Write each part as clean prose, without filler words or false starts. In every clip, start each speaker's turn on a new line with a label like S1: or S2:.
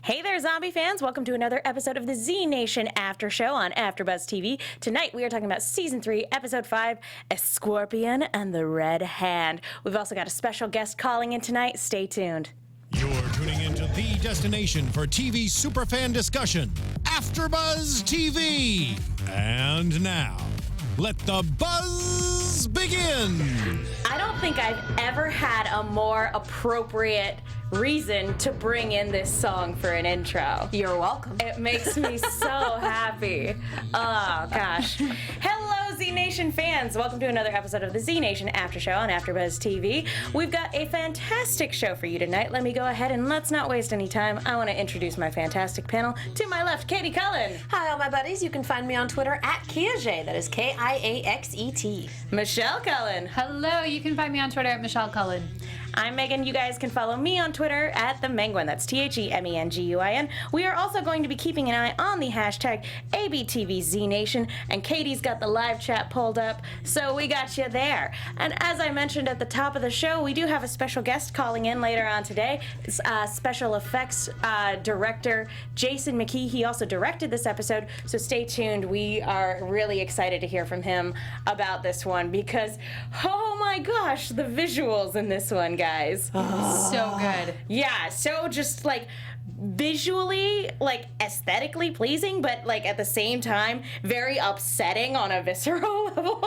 S1: Hey there, zombie fans. Welcome to another episode of the Z Nation After Show on AFTERBUZZ TV. Tonight, we are talking about Season 3, Episode 5, Escorpion and the Red Hand. We've also got a special guest calling in tonight. Stay tuned.
S2: You're tuning into the destination for TV superfan discussion, AFTERBUZZ TV. And now, let the buzz begin.
S1: I don't think I've ever had a more appropriate reason to bring in this song for an intro.
S3: You're welcome.
S1: It makes me so happy. Oh, gosh. Hello, Z Nation fans. Welcome to another episode of the Z Nation After Show on AFTERBUZZ TV. We've got a fantastic show for you tonight. Let me go ahead and let's not waste any time. I want to introduce my fantastic panel. To my left, Katie Cullen.
S3: Hi, all my buddies. You can find me on Twitter at Kiaxet. That is Kiaxet.
S1: Michelle Cullen.
S4: Hello, you can find me on Twitter at Michelle Cullen.
S1: I'm Megan. You guys can follow me on Twitter at TheMenguin. That's TheMenguin. We are also going to be keeping an eye on the hashtag ABTVZNation, and Katie's got the live chat pulled up, so we got you there. And as I mentioned at the top of the show, we do have a special guest calling in later on today. It's special effects director Jason McKee. He also directed this episode, so stay tuned. We are really excited to hear from him about this one because, oh my gosh, the visuals in this one, guys.
S4: So good.
S1: Yeah, so just like visually, like aesthetically pleasing, but like at the same time, very upsetting on a visceral level.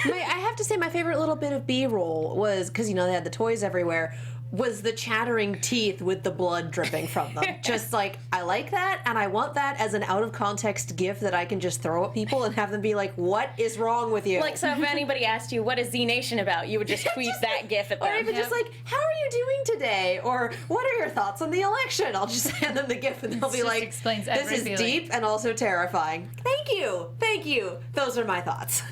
S3: I have to say my favorite little bit of B-roll was, because, you know, they had the toys everywhere, was the chattering teeth with the blood dripping from them. Just like, I like that, and I want that as an out-of-context gif that I can just throw at people and have them be like, what is wrong with you?
S1: Like, so if anybody asked you, what is Z Nation about, you would just tweet that gif at them.
S3: Or even just like, how are you doing today? Or what are your thoughts on the election? I'll just hand them the gif and they'll be like,
S4: explains
S3: this
S4: every
S3: is
S4: feeling.
S3: deep and also terrifying. Thank you. Thank you. Those are my thoughts.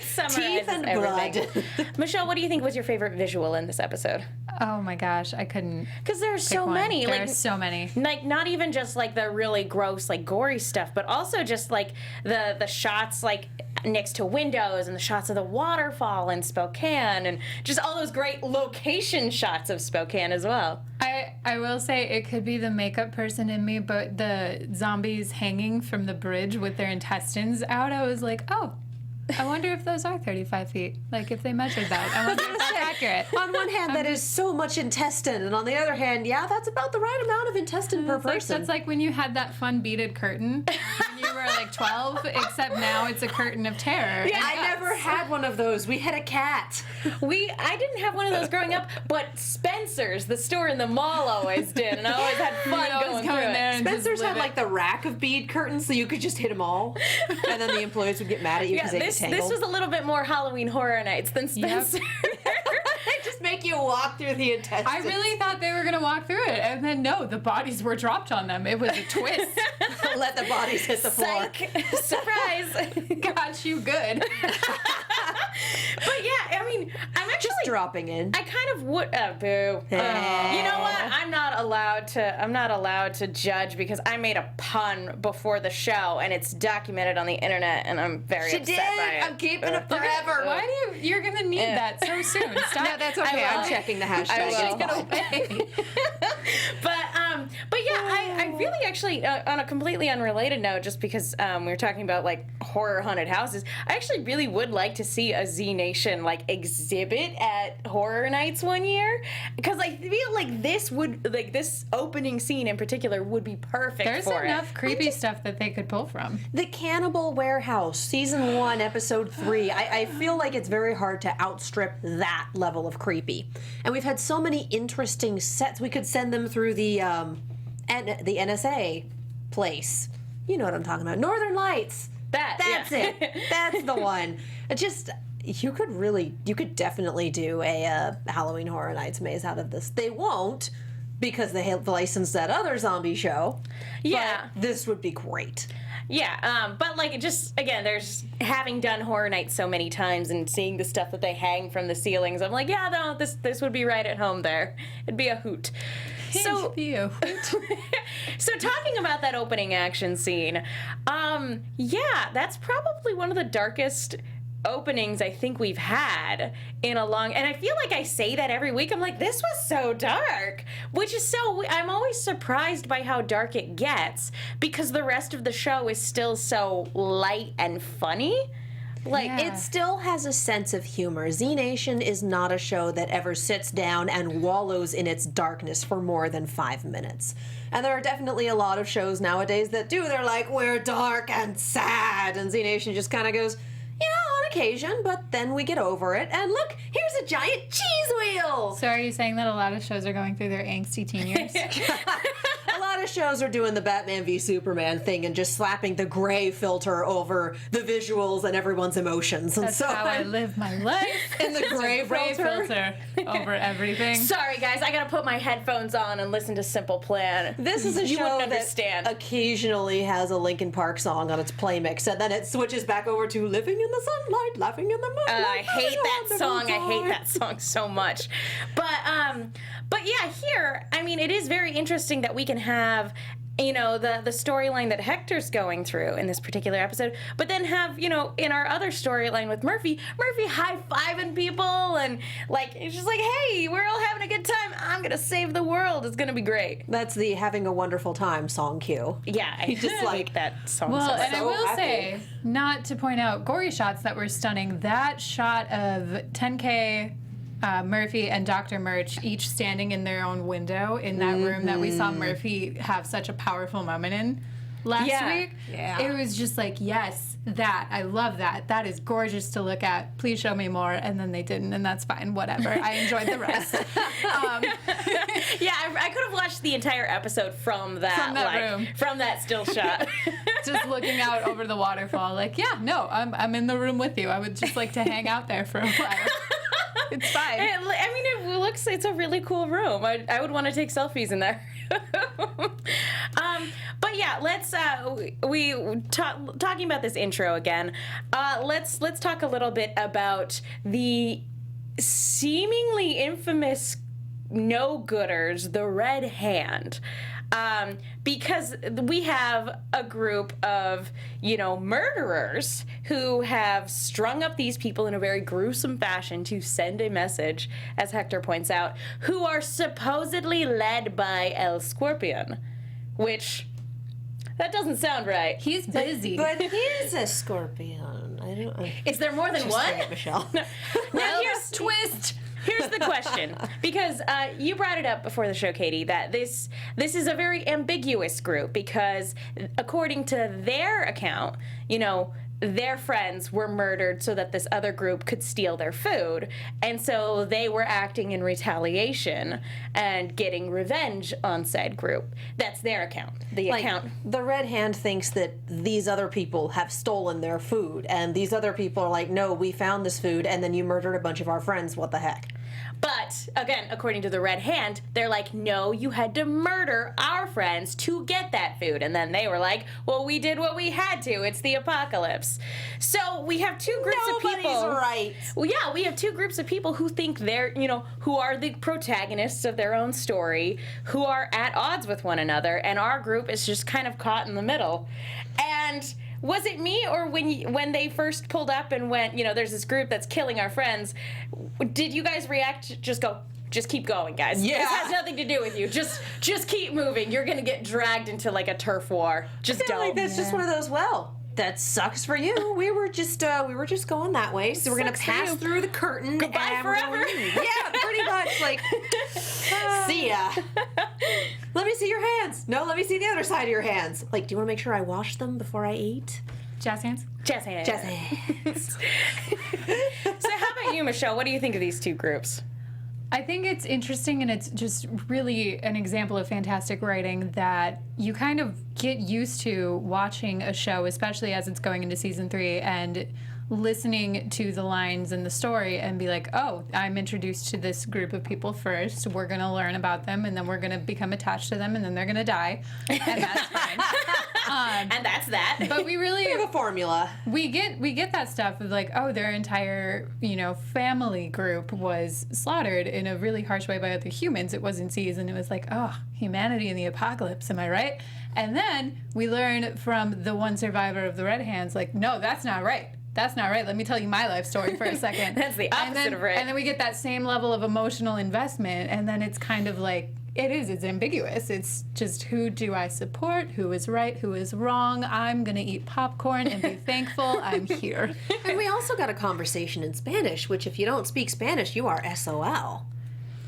S1: Summarizes
S3: Teeth and
S1: everything.
S3: blood.
S1: Michelle, what do you think was your favorite visual in this episode?
S4: Oh my gosh, I couldn't.
S1: Because there's
S4: pick
S1: so
S4: one.
S1: many.
S4: There
S1: like,
S4: are so many.
S1: Like, not even just like the really gross, like gory stuff, but also just like the shots like next to windows and the shots of the waterfall in Spokane and just all those great location shots of Spokane as well.
S4: I will say it could be the makeup person in me, but the zombies hanging from the bridge with their intestines out, I was like, oh, I wonder if those are 35 feet. Like, if they measured that. I wonder if that's accurate.
S3: On one hand, that is so much intestine, and on the other hand, yeah, that's about the right amount of intestine per person.
S4: That's like when you had that fun beaded curtain when you were like 12, except now it's a curtain of terror.
S3: Yeah, I never had one of those. We had a cat.
S1: I didn't have one of those growing up, but Spencer's, the store in the mall, always did, and I always had fun going through it.
S4: there.
S3: Spencer's had like the rack of bead curtains, so you could just hit them all, and then the employees would get mad at you because they get tangled.
S1: This was a little bit more Halloween Horror Nights than Spencer.
S3: They just make you walk through the intestines.
S4: I really thought they were going to walk through it, and then no, the bodies were dropped on them. It was a twist.
S3: Let the bodies hit the floor.
S1: Psych. Surprise.
S4: Got you good.
S1: But yeah, I mean, I'm actually
S3: Just dropping in.
S1: I kind of would. Boo. You know what? I'm not allowed to judge because I made a pun before the show, and it's documented on the internet, and I'm very upset by it.
S3: I'm keeping it forever.
S4: Why do you're going to need that so soon? Stop.
S3: No, that's okay. I'm checking the hashtag.
S1: I will.
S3: It's fine.
S1: But yeah, I really actually, on a completely unrelated note, just because we were talking about like horror haunted houses, I actually really would like to see a Z Nation like exhibit at Horror Nights one year, because I feel like this opening scene in particular would be perfect.
S4: There's
S1: for
S4: enough creepy stuff that they could pull from.
S3: The Cannibal Warehouse, Season 1, Episode 3. I feel like it's very hard to outstrip that level of creepy. And we've had so many interesting sets. We could send them through the NSA place. You know what I'm talking about. Northern Lights. That's it. That's the one. It just... You could definitely do a Halloween Horror Nights maze out of this. They won't, because they have licensed that other zombie show.
S1: Yeah.
S3: But this would be great.
S1: Yeah, but like just again, there's having done Horror Nights so many times and seeing the stuff that they hang from the ceilings. I'm like, yeah, no, this would be right at home there. It'd be a hoot. So talking about that opening action scene, yeah, that's probably one of the darkest openings I think we've had in a long, and I feel like I say that every week. I'm like, this was so dark, which is so, I'm always surprised by how dark it gets because the rest of the show is still so light and funny. Like,
S3: It still has a sense of humor. Z Nation is not a show that ever sits down and wallows in its darkness for more than 5 minutes. And there are definitely a lot of shows nowadays that do. They're like, we're dark and sad. And Z Nation just kind of goes, yeah, on occasion, but then we get over it. And look, here's a giant cheese wheel.
S4: So are you saying that a lot of shows are going through their angsty teen years?
S3: A lot of shows are doing the Batman v Superman thing and just slapping the gray filter over the visuals and everyone's emotions. And
S4: That's
S3: so
S4: how I live my life.
S3: in the gray filter.
S4: over everything.
S1: Sorry, guys, I gotta put my headphones on and listen to Simple Plan.
S3: This is a
S1: You
S3: show
S1: wouldn't
S3: that
S1: understand.
S3: occasionally has a Linkin Park song on its play mix, and then it switches back over to "Living in the Sunlight, Laughing in the Moonlight."
S1: I hate that
S3: Having a
S1: song. I
S3: wonderful
S1: hate that song so much. But yeah, here, I mean, it is very interesting that we can have, you know, the storyline that Hector's going through in this particular episode, but then have, you know, in our other storyline with Murphy high-fiving people and, like, it's just like, hey, we're all having a good time. I'm gonna save the world. It's gonna be great.
S3: That's the "Having a Wonderful Time" song cue.
S1: Yeah, I just like that song
S4: Well,
S1: so much.
S4: and I
S3: So
S4: will
S3: happy.
S4: say, not to point out gory shots that were stunning, that shot of 10K, Murphy and Dr. Murch each standing in their own window in that room that we saw Murphy have such a powerful moment in last week.
S3: Yeah.
S4: It was just like, yes, that. I love that. That is gorgeous to look at. Please show me more. And then they didn't, and that's fine. Whatever. I enjoyed the rest.
S1: Yeah, I could have watched the entire episode from that
S4: room.
S1: from that still shot.
S4: Just looking out over the waterfall, like, yeah, no, I'm in the room with you. I would just like to hang out there for a while. It's fine.
S1: I mean, it's a really cool room. I would want to take selfies in there. But yeah, let's talking about this intro again. Let's talk a little bit about the seemingly infamous no-gooders, the Red Hand. Because we have a group of, you know, murderers who have strung up these people in a very gruesome fashion to send a message, as Hector points out, who are supposedly led by Escorpion, which, that doesn't sound right.
S4: He's busy.
S3: But he's a scorpion. I don't.
S1: Is there more than one?
S3: Michelle.
S1: Now here's twist. Here's the question, because you brought it up before the show, Katie, that this is a very ambiguous group because according to their account, you know, their friends were murdered so that this other group could steal their food, and so they were acting in retaliation and getting revenge on said group. That's their account. The account.
S3: The Red Hand thinks that these other people have stolen their food, and these other people are like, no, we found this food, and then you murdered a bunch of our friends. What the heck?
S1: But, again, according to the Red Hand, they're like, no, you had to murder our friends to get that food. And then they were like, well, we did what we had to. It's the apocalypse. So we have two groups of people.
S3: Nobody's right.
S1: Well, yeah, we have two groups of people who think they're, you know, who are the protagonists of their own story, who are at odds with one another. And our group is just kind of caught in the middle. And was it me, or when they first pulled up and went, you know, there's this group that's killing our friends, did you guys react, just keep going, guys?
S3: Yeah.
S1: This has nothing to do with you. Just keep moving. You're going to get dragged into, like, a turf war. Just
S3: I feel
S1: don't.
S3: like that's just one of those, well, that sucks for you. We were just going that way, so we're gonna
S1: Sucks for
S3: pass
S1: you.
S3: through the curtain.
S1: Goodbye
S3: and we're
S1: forever.
S3: going in. Yeah, pretty much. Like, see ya. Let me see your hands. No, let me see the other side of your hands. Like, do you want to make sure I wash them before I eat?
S4: Jazz hands?
S1: Jazz hands.
S3: Jazz hands.
S1: So how about you, Michelle? What do you think of these two groups?
S4: I think it's interesting, and it's just really an example of fantastic writing that you kind of get used to watching a show, especially as it's going into season 3, and listening to the lines in the story and be like, oh, I'm introduced to this group of people first. We're going to learn about them, and then we're going to become attached to them, and then they're going to die, and that's fine.
S1: And that's that.
S4: But we really
S3: We have a formula.
S4: we get that stuff of like, oh, their entire, you know, family group was slaughtered in a really harsh way by other humans. It wasn't seasoned. It was like, oh, humanity in the apocalypse, am I right? And then we learn from the one survivor of the Red Hands, like, no, that's not right. that's not right. Let me tell you my life story for a second.
S1: That's the opposite of right.
S4: And then we get that same level of emotional investment, and then it's kind of like, it's ambiguous. It's just, who do I support? Who is right? Who is wrong? I'm going to eat popcorn and be thankful I'm here.
S3: And we also got a conversation in Spanish, which if you don't speak Spanish, you are SOL.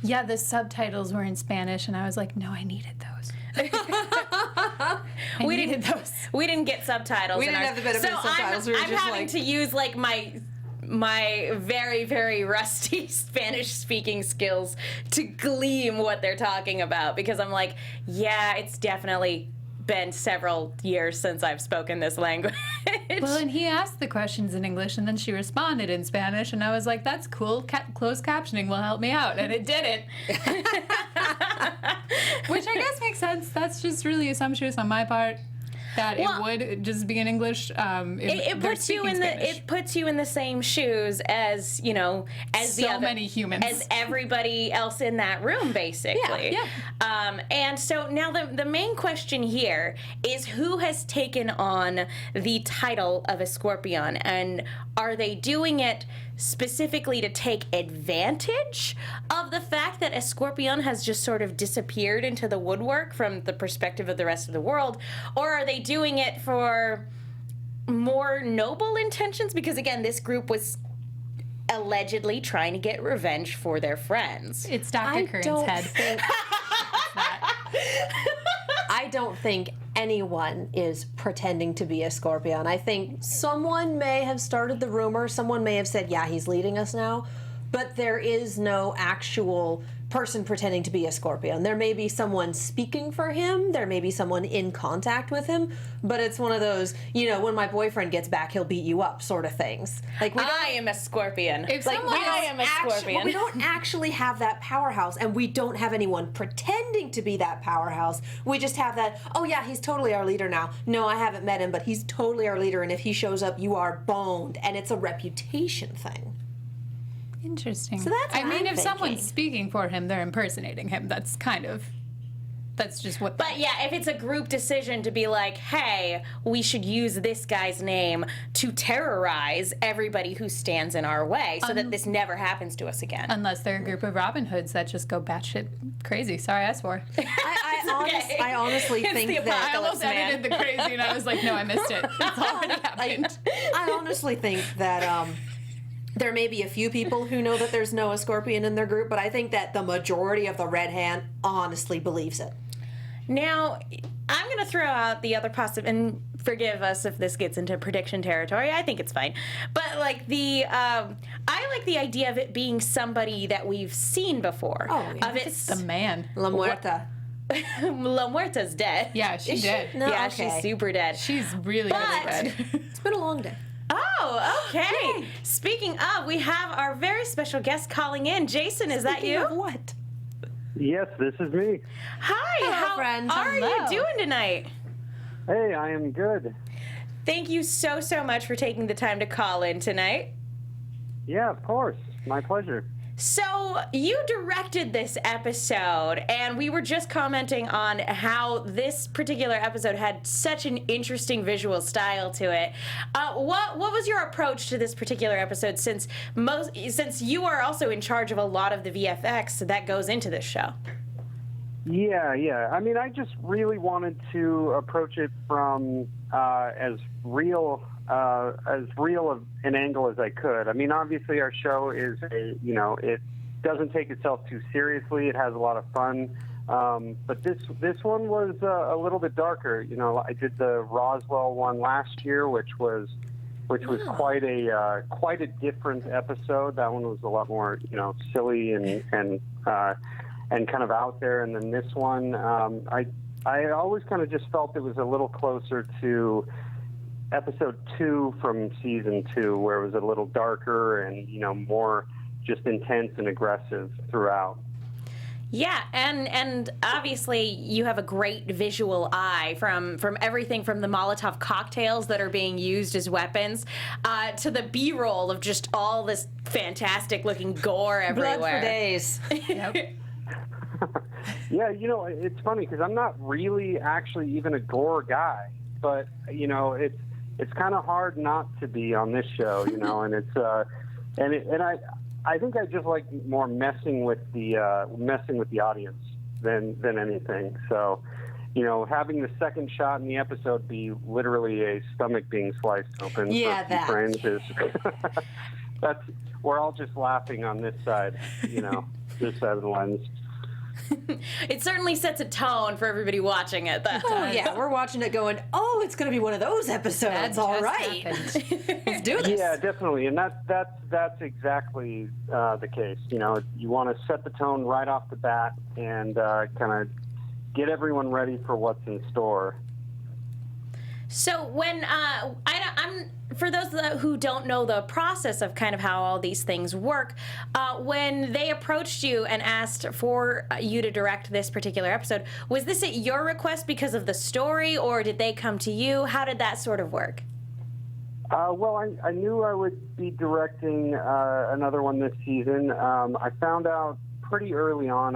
S4: Yeah, the subtitles were in Spanish, and I was like, no, I needed those.
S1: We didn't get subtitles.
S3: We didn't have the benefit of subtitles.
S1: I'm having to use like my very, very rusty Spanish speaking skills to glean what they're talking about, because I'm like, yeah, it's definitely been several years since I've spoken this language.
S4: Well, and he asked the questions in English, and then she responded in Spanish, and I was like, that's cool. Closed captioning will help me out, and it didn't. Which I guess makes sense. That's just really assumptuous on my part. That it would just be in English.
S1: It puts you in the same shoes as, you know, as
S4: so many humans,
S1: as everybody else in that room, basically.
S4: Yeah.
S1: And so now the main question here is, who has taken on the title of Escorpion, and are they doing it specifically to take advantage of the fact that Escorpion has just sort of disappeared into the woodwork from the perspective of the rest of the world, or are they doing it for more noble intentions? Because again, this group was allegedly trying to get revenge for their friends.
S4: It's Dr. Curran's head.
S3: I don't think anyone is pretending to be a Scorpion. I think someone may have started the rumor. Someone may have said, yeah, he's leading us now. But there is no actual person pretending to be a Scorpion. There may be someone speaking for him. There may be someone in contact with him. But it's one of those, you know, when my boyfriend gets back, he'll beat you up sort of things. Like,
S1: I am a Scorpion.
S4: If
S1: like,
S4: someone
S1: I am a Scorpion.
S3: But we don't actually have that powerhouse, and we don't have anyone pretending to be that powerhouse. We just have that, oh yeah, he's totally our leader now. No, I haven't met him, but he's totally our leader, and if he shows up, you are boned. And it's a reputation thing.
S4: Interesting.
S3: So that's what
S4: I mean,
S3: I'm
S4: if someone's
S3: thinking.
S4: speaking for him, they're impersonating him. That's just what.
S1: But yeah, if it's a group decision to be like, hey, we should use this guy's name to terrorize everybody who stands in our way so that this never happens to us again.
S4: Unless they're a group of Robin Hoods that just go batshit crazy. Sorry, I swore.
S3: I honestly think
S1: the
S3: that
S4: I almost edited the crazy, and I was like, no, I missed it. It's already happened.
S3: I honestly think that there may be a few people who know that there's no Escorpion in their group, but I think that the majority of the Red Hand honestly believes it.
S1: Now, I'm going to throw out the other and forgive us if this gets into prediction territory. I think it's fine. But like I like the idea of it being somebody that we've seen before.
S3: Oh, yeah.
S1: Of
S4: It's the man.
S3: La Muerta.
S1: La Muerta's dead.
S4: Yeah, she's dead.
S3: No,
S1: yeah,
S3: okay.
S1: she's super dead.
S4: She's really, really dead.
S3: It's been a long day.
S1: Oh, okay. Speaking of, we have our very special guest calling in. Jason, is that you?
S3: Of what?
S5: Yes, this is me.
S1: Hi,
S3: Hello,
S1: how
S3: friend.
S1: are you
S4: Hello.
S1: doing tonight?
S5: Hey, I am good.
S1: Thank you so much for taking the time to call in tonight.
S5: Yeah, of course. My pleasure.
S1: So, you directed this episode, and we were just commenting on how this particular episode had such an interesting visual style to it. What was your approach to this particular episode, since you are also in charge of a lot of the VFX that goes into this show?
S5: Yeah. I mean, I just really wanted to approach it from as real of an angle as I could. I mean, obviously our show is it doesn't take itself too seriously. It has a lot of fun. But this one was a little bit darker. You know, I did the Roswell one last year, which was quite a different episode. That one was a lot more, silly and kind of out there. And then this one, I always kind of just felt it was a little closer to episode 2 from season 2, where it was a little darker and more just intense and aggressive throughout.
S1: Yeah, and obviously you have a great visual eye from everything from the Molotov cocktails that are being used as weapons to the B-roll of just all this fantastic looking gore everywhere.
S3: Blood for days.
S4: Yep.
S5: Yeah, it's funny because I'm not really actually even a gore guy, but it's kind of hard not to be on this show, you know, and it's I think I just like more messing with the audience than anything. So, you know, having the second shot in the episode be literally a stomach being sliced open for a few frames is we're all just laughing on this side, you know, this side of the lens.
S1: It certainly sets a tone for everybody watching it.
S3: Oh, yeah, we're watching it going, oh, it's going to be one of those episodes. All right. Let's do this.
S5: Yeah, definitely. And that's exactly the case. You know, you want to set the tone right off the bat and kind of get everyone ready for what's in store.
S1: So when I'm for those who don't know the process of kind of how all these things work, when they approached you and asked for you to direct this particular episode, was this at your request because of the story, or did they come to you? How did that sort of work?
S5: Well, I knew I would be directing another one this season. I found out pretty early on.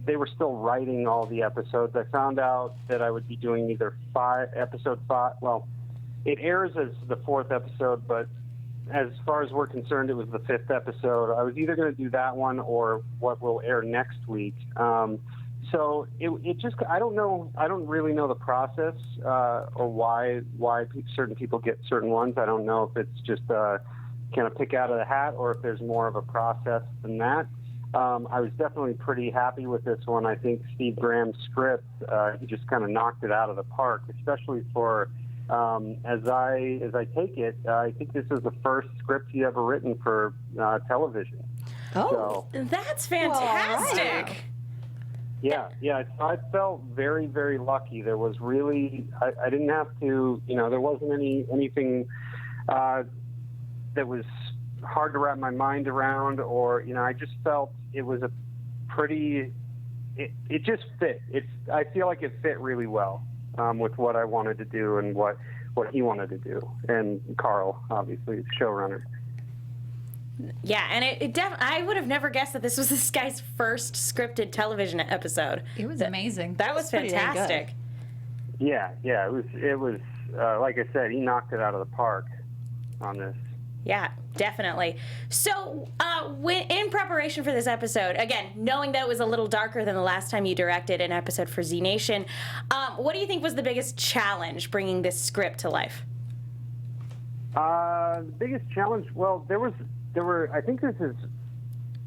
S5: They were still writing all the episodes. I found out that I would be doing either episode 5. Well, it airs as the 4th episode, but as far as we're concerned, it was the 5th episode. I was either going to do that one or what will air next week. So it just, I don't know. I don't really know the process or why certain people get certain ones. I don't know if it's just kind of pick out of the hat or if there's more of a process than that. I was definitely pretty happy with this one. I think Steve Graham's script, he just kind of knocked it out of the park, especially for, as I take it, I think this is the first script he ever written for television.
S3: Oh,
S5: so,
S1: that's fantastic.
S5: Yeah. I felt very, very lucky. There was really, I didn't have to, you know, there wasn't anything that was hard to wrap my mind around, or, you know, I just felt it was a pretty, it just fit. I feel like it fit really well with what I wanted to do and what he wanted to do. And Carl, obviously, the showrunner.
S1: Yeah, and I would have never guessed that this was this guy's first scripted television episode.
S4: It was amazing.
S1: That was fantastic.
S5: Yeah, it was like I said, he knocked it out of the park on this.
S1: Yeah, definitely. So, in preparation for this episode, again, knowing that it was a little darker than the last time you directed an episode for Z Nation, what do you think was the biggest challenge bringing this script to life?
S5: The biggest challenge, well, there were. I think this is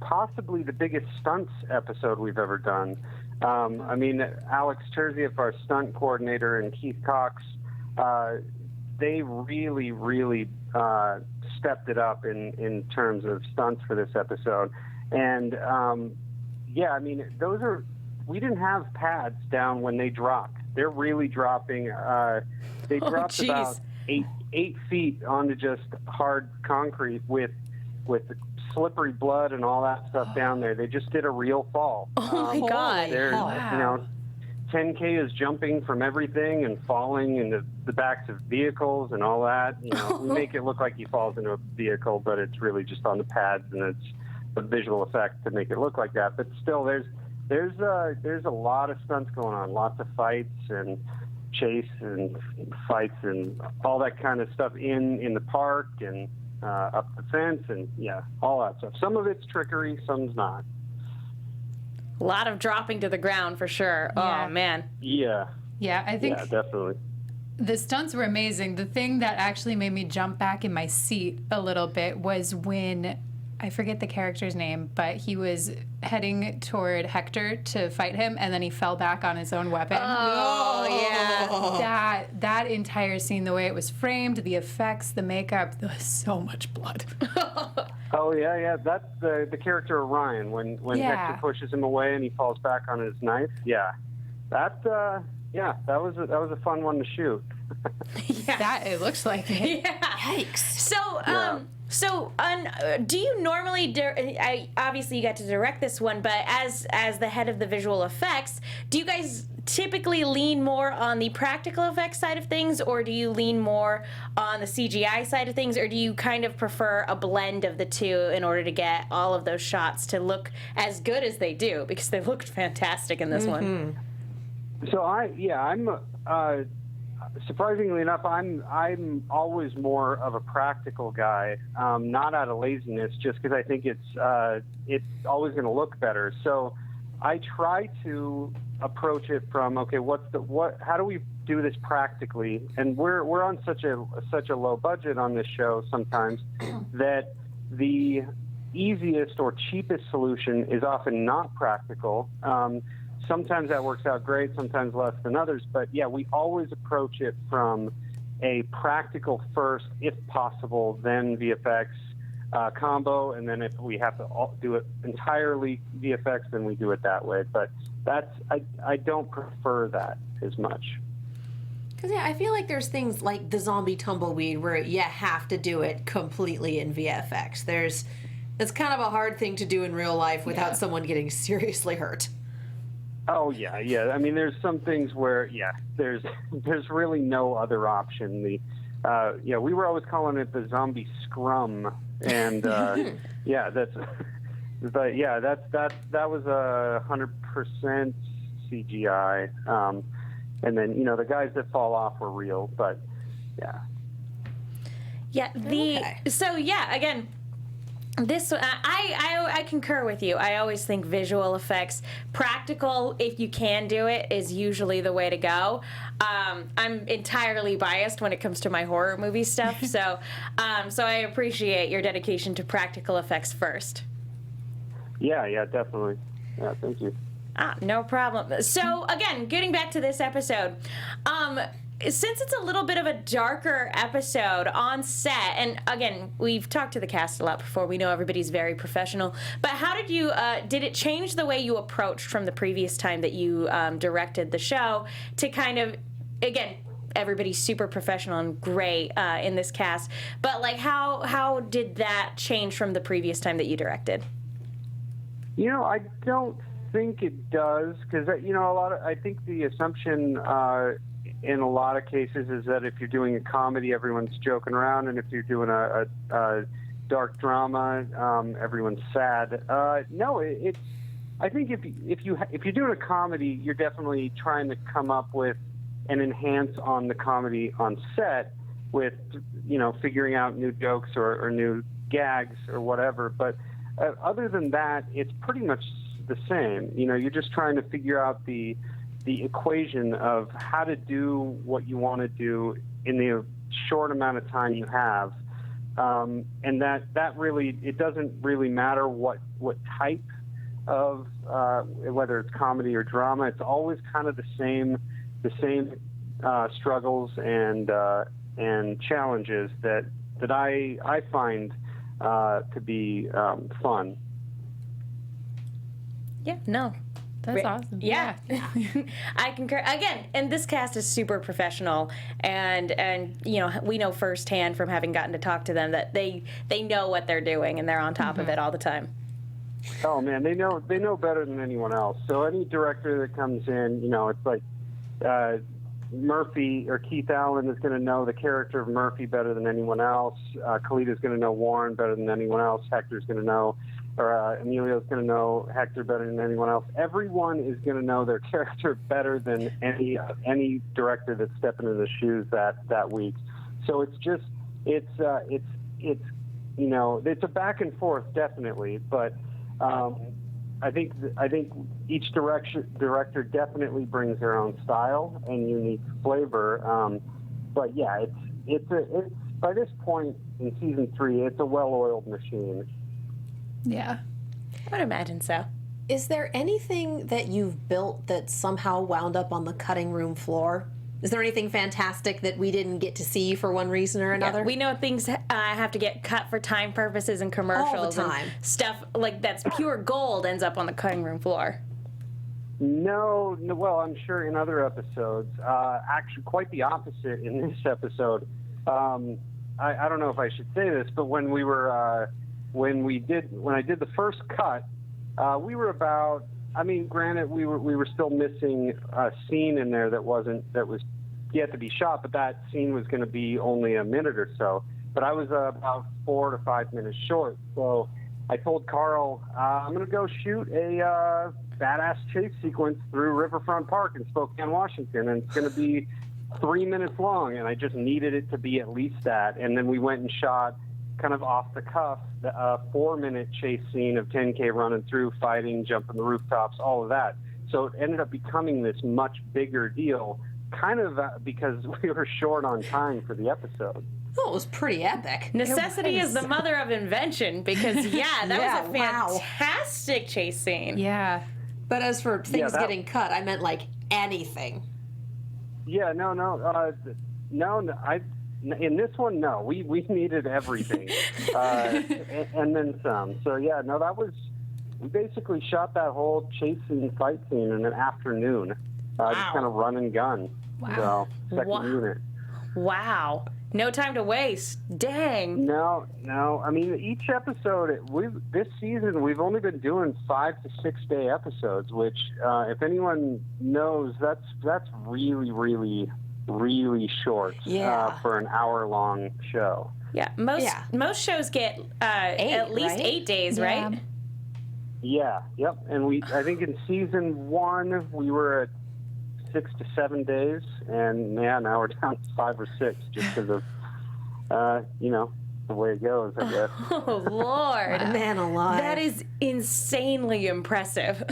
S5: possibly the biggest stunts episode we've ever done. I mean, Alex Terzieff, our stunt coordinator, and Keith Cox, they really, really stepped it up in terms of stunts for this episode. And yeah, I mean, we didn't have pads down when they dropped. They're really dropping. They dropped about 8 feet onto just hard concrete with slippery blood and all that stuff down there. They just did a real fall.
S1: Oh my God!
S5: You know, 10K is jumping from everything and falling into the backs of vehicles and all that. You know, we make it look like he falls into a vehicle, but it's really just on the pads, and it's a visual effect to make it look like that. But still, there's a lot of stunts going on, lots of fights and chase and fights and all that kind of stuff in the park and up the fence and all that stuff. Some of it's trickery, some's not.
S1: A lot of dropping to the ground for sure.
S4: Yeah.
S1: Oh man.
S4: Yeah, I think
S5: definitely.
S4: the stunts were amazing. The thing that actually made me jump back in my seat a little bit was when, I forget the character's name, but he was heading toward Hector to fight him, and then he fell back on his own weapon.
S1: Oh yeah.
S4: That entire scene, the way it was framed, the effects, the makeup, there was so much blood.
S5: Oh yeah. That's the character of Ryan when Hector pushes him away and he falls back on his knife. Yeah, that was a fun one to shoot.
S4: That it looks like it.
S1: Yeah.
S3: Yikes.
S1: So, do you normally? Obviously, you got to direct this one, but as the head of the visual effects, do you guys typically lean more on the practical effects side of things, or do you lean more on the CGI side of things, or do you kind of prefer a blend of the two in order to get all of those shots to look as good as they do? Because they looked fantastic in this one.
S5: So surprisingly enough, I'm always more of a practical guy, not out of laziness, just because I think it's always going to look better. So I try to approach it from, okay, how do we do this practically? And we're on such a low budget on this show sometimes that the easiest or cheapest solution is often not practical. Sometimes that works out great, sometimes less than others. But yeah, we always approach it from a practical first, if possible, then VFX combo. And then if we have to do it entirely VFX, then we do it that way. But I don't prefer that as much.
S3: Because, yeah, I feel like there's things like the zombie tumbleweed where you have to do it completely in VFX. That's kind of a hard thing to do in real life without someone getting seriously hurt.
S5: Oh yeah. I mean, there's some things where there's really no other option. We were always calling it the zombie scrum, and that was 100% CGI, and then the guys that fall off were real, but
S1: again. This I concur with you. I always think visual effects, practical if you can do it, is usually the way to go. I'm entirely biased when it comes to my horror movie stuff, so I appreciate your dedication to practical effects first.
S5: Yeah, definitely. Yeah, thank you.
S1: No problem. So again, getting back to this episode, since it's a little bit of a darker episode on set, and again, we've talked to the cast a lot before, we know everybody's very professional, but how did it change the way you approached from the previous time that you directed the show to kind of, again, everybody's super professional and great in this cast, but like how did that change from the previous time that you directed?
S5: I don't think it does, because I think the assumption in a lot of cases is that if you're doing a comedy, everyone's joking around, and if you're doing a dark drama, everyone's sad. No, I think if you're doing a comedy, you're definitely trying to come up with and enhance on the comedy on set with figuring out new jokes or new gags or whatever. But other than that, it's pretty much the same. You're just trying to figure out the equation of how to do what you want to do in the short amount of time you have, and that really, it doesn't really matter what type of whether it's comedy or drama. It's always kind of the same struggles and challenges that I find to be fun.
S1: Yeah, no.
S4: That's awesome.
S1: Yeah. I concur. Again, and this cast is super professional, and we know firsthand from having gotten to talk to them that they know what they're doing and they're on top of it all the time.
S5: Oh man, they know better than anyone else. So any director that comes in, it's like Murphy or Keith Allen is going to know the character of Murphy better than anyone else. Kalita's going to know Warren better than anyone else. Hector's going to know, or Emilio's going to know Hector better than anyone else. Everyone is going to know their character better than any director that's stepping in the shoes that week. So it's just it's a back and forth definitely, but I think each director definitely brings their own style and unique flavor. But yeah, it's by this point in season 3, it's a well-oiled machine.
S4: Yeah,
S1: I would imagine so.
S3: Is there anything that you've built that somehow wound up on the cutting room floor? Is there anything fantastic that we didn't get to see for one reason or another?
S1: Yeah, we know things have to get cut for time purposes and commercials.
S3: All the time.
S1: And stuff like that's pure gold ends up on the cutting room floor.
S5: No, well, I'm sure in other episodes. Actually, quite the opposite in this episode. I don't know if I should say this, but when I did the first cut, we were about. I mean, granted, we were still missing a scene in there that was yet to be shot, but that scene was going to be only a minute or so. But I was about 4 to 5 minutes short, so I told Carl I'm going to go shoot a badass chase sequence through Riverfront Park in Spokane, Washington, and it's going to be 3 minutes long, and I just needed it to be at least that. And then we went and shot, kind of off the cuff, a 4-minute chase scene of 10K running through, fighting, jumping the rooftops, all of that. So it ended up becoming this much bigger deal, kind of because we were short on time for the episode.
S3: Oh, it was pretty epic.
S1: Necessity is the mother of invention, because, that was a
S3: wow.
S1: fantastic chase scene.
S4: Yeah.
S3: But as for things
S5: that-
S3: getting cut, I meant like anything.
S5: Yeah, no. In this one, no. We needed everything, and then some. So yeah, no, we basically shot that whole chase scene, fight scene in an afternoon, just kind of run and gun.
S4: Wow.
S5: So second unit.
S1: Wow. No time to waste. Dang.
S5: No. I mean, each episode, this season, we've only been doing 5 to 6 day episodes, which, if anyone knows, that's really, really, really short for an hour-long show.
S1: Yeah. Most shows get at least
S3: right?
S1: 8 days,
S4: Yeah.
S1: right?
S5: Yeah, yep. And I think in season 1, we were at 6 to 7 days, and now we're down to 5 or 6 just because of, the way it goes, I guess.
S1: Oh, Lord.
S3: Man alive.
S1: That is insanely impressive.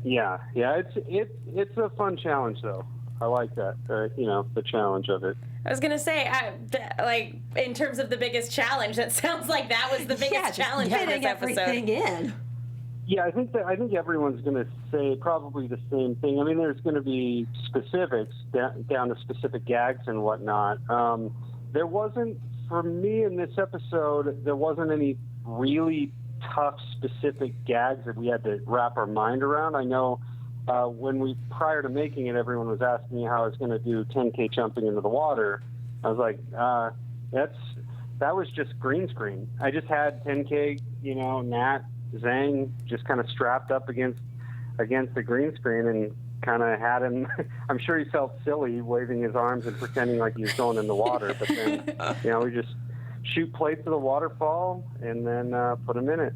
S5: Yeah. It's a fun challenge, though. I like that, the challenge of it.
S1: I was gonna say, in terms of the biggest challenge, that sounds like that was the biggest challenge of this
S3: fitting
S1: episode.
S3: everything in.
S5: Yeah, I think everyone's going to say probably the same thing. I mean, there's going to be specifics down to specific gags and whatnot. There wasn't, for me in this episode, there wasn't any really tough specific gags that we had to wrap our mind around. I know prior to making it, everyone was asking me how I was going to do 10K jumping into the water. I was like, that was just green screen. I just had 10K, Nat, Zhang just kind of strapped up against the green screen and kind of had him. I'm sure he felt silly waving his arms and pretending like he was going in the water. But then, we just shoot plates of the waterfall and then put him in it.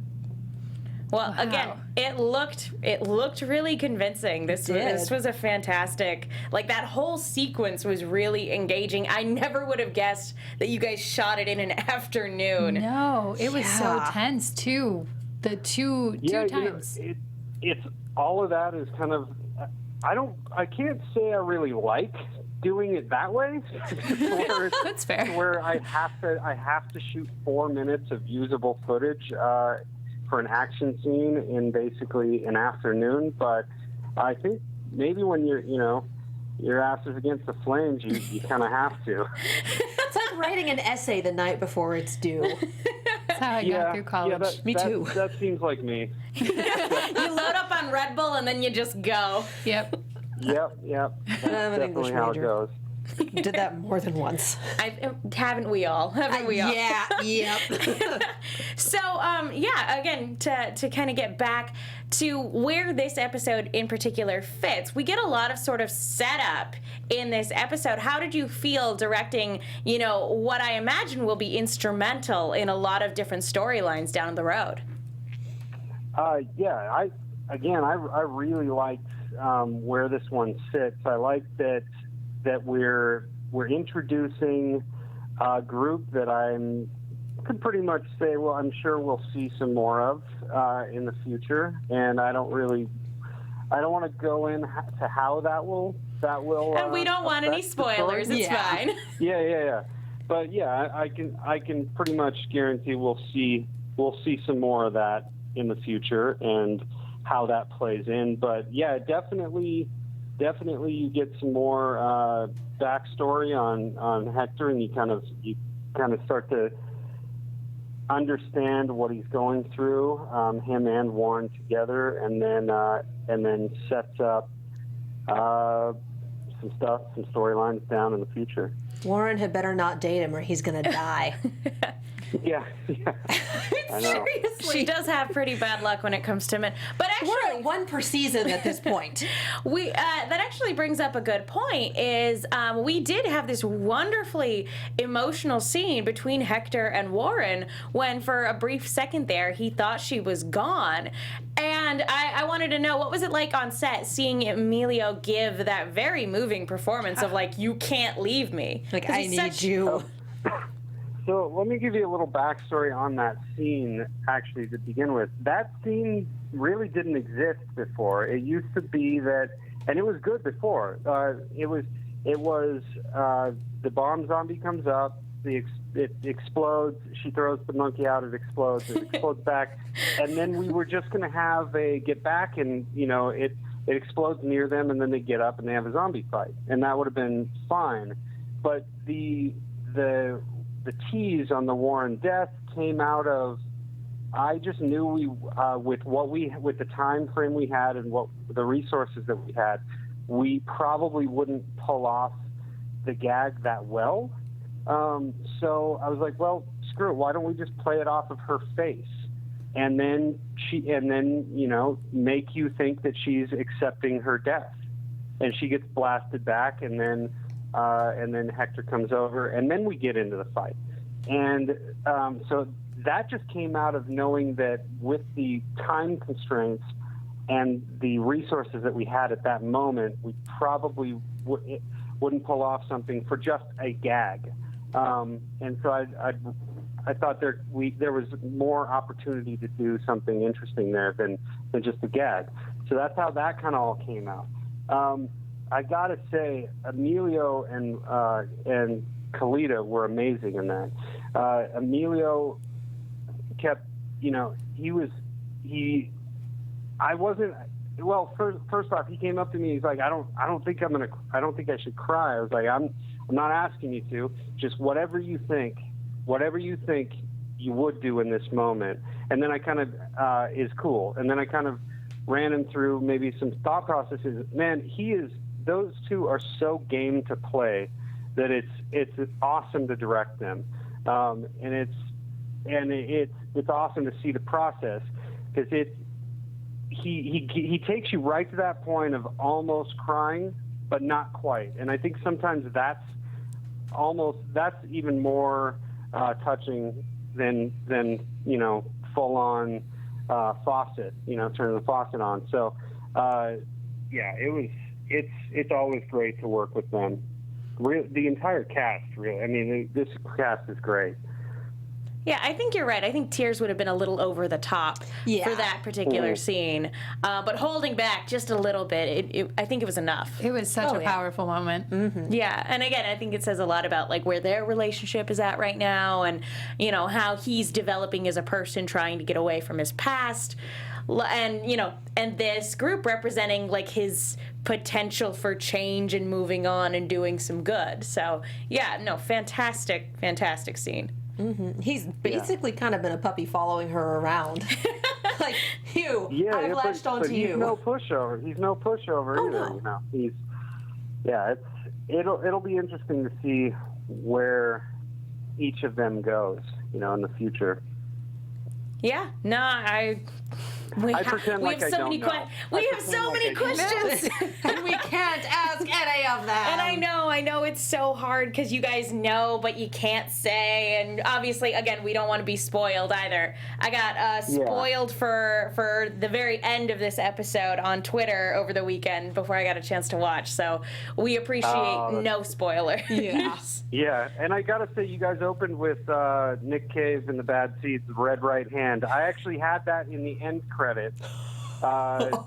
S1: Well, again, it looked really convincing. This was a fantastic, that whole sequence was really engaging. I never would have guessed that you guys shot it in an afternoon.
S4: No, it was so tense too. The two times.
S5: It's all of that is kind of. I can't say I really like doing it that way.
S4: That's fair.
S5: Where I have to shoot 4 minutes of usable footage for an action scene in basically an afternoon. But I think maybe when your ass is against the flames, you kind of have to.
S3: It's like writing an essay the night before it's due.
S4: That's how I got through college.
S3: Me too.
S5: That seems like me.
S1: You load up on Red Bull and then you just go.
S4: Yep.
S5: Yep. That's
S3: I'm an
S5: definitely
S3: English
S5: how it
S3: major.
S5: goes.
S3: Did that more than once.
S1: Haven't we all?
S3: Yeah, yep.
S1: So, again, to kind of get back to where this episode in particular fits, we get a lot of sort of setup in this episode. How did you feel directing, what I imagine will be instrumental in a lot of different storylines down the road?
S5: I really liked where this one sits. I like that we're introducing a group that I could pretty much say, well, I'm sure we'll see some more of in the future, and I don't want to go into how that will.
S1: And we don't want any spoilers. It's fine.
S5: Yeah. But yeah, I can pretty much guarantee we'll see some more of that in the future and how that plays in. But yeah, definitely you get some more backstory on Hector, and you kind of start to understand what he's going through, him and Warren together, and then sets up some storylines down in the future.
S3: Warren had better not date him or he's going to die.
S5: Yeah. I know.
S1: Seriously, she does have pretty bad luck when it comes to men. But actually,
S3: We're at one per season at this point.
S1: That actually brings up a good point. Is we did have this wonderfully emotional scene between Hector and Warren when, for a brief second there, he thought she was gone, and And I wanted to know, what was it like on set seeing Emilio give that very moving performance of, like, you can't leave me?
S3: Like,
S1: 'Cause
S3: I
S1: he's
S3: need you.
S5: So let me give you a little backstory on that scene, actually, to begin with. That scene really didn't exist before. It used to be that, and it was good before. It was the bomb zombie comes up, it explodes, she throws the monkey out, it explodes back, and then we were just going to have a get back, and, you know, it explodes near them, and then they get up and they have a zombie fight, and that would have been fine. But the tease on the war and death came out of, I just knew with the time frame we had and what the resources that we had, we probably wouldn't pull off the gag that well. So I was like, well, screw it. Why don't we just play it off of her face, and then you know, make you think that she's accepting her death, and she gets blasted back, and then Hector comes over, and then we get into the fight. And so that just came out of knowing that with the time constraints and the resources that we had at that moment, we probably wouldn't pull off something for just a gag. And so I thought there was more opportunity to do something interesting there than just a gag. So that's how that kind of all came out. I gotta say, Emilio and Kalita were amazing in that. Emilio kept, you know, first off, he came up to me, he's like, I don't think I should cry. I was like, I'm not asking you to, just whatever you think you would do in this moment. And then I kind of, is cool. And then I kind of ran him through maybe some thought processes. Man, those two are so game to play that it's awesome to direct them. And it's awesome to see the process, because he takes you right to that point of almost crying, but not quite. And I think sometimes that's even more touching than you know, full on faucet, you know, turning the faucet on. So yeah, it's always great to work with them. The entire cast, really. I mean, this cast is great.
S1: Yeah, I think you're right. I think tears would have been a little over the top for that particular scene. But holding back just a little bit, I think it was enough.
S4: It was such a powerful moment.
S1: Mm-hmm. Yeah, and again, I think it says a lot about, like, where their relationship is at right now, and, you know, how he's developing as a person, trying to get away from his past. And, you know, and this group representing, like, his potential for change and moving on and doing some good. So, yeah, no, fantastic scene.
S3: Mm-hmm. He's basically kind of been a puppy following her around. Like, I've latched onto you.
S5: He's no pushover. He's no pushover either.
S3: No.
S5: You know, it'll be interesting to see where each of them goes, you know, in the future.
S1: Yeah, no, we have so many questions,
S3: and we can't ask any of them.
S1: And I know it's so hard because you guys know, but you can't say. And obviously, again, we don't want to be spoiled either. I got spoiled for the very end of this episode on Twitter over the weekend before I got a chance to watch. So we appreciate no spoilers.
S5: Yeah, and I gotta say, you guys opened with Nick Cave and the Bad Seeds, Red Right Hand. I actually had that in the end credits,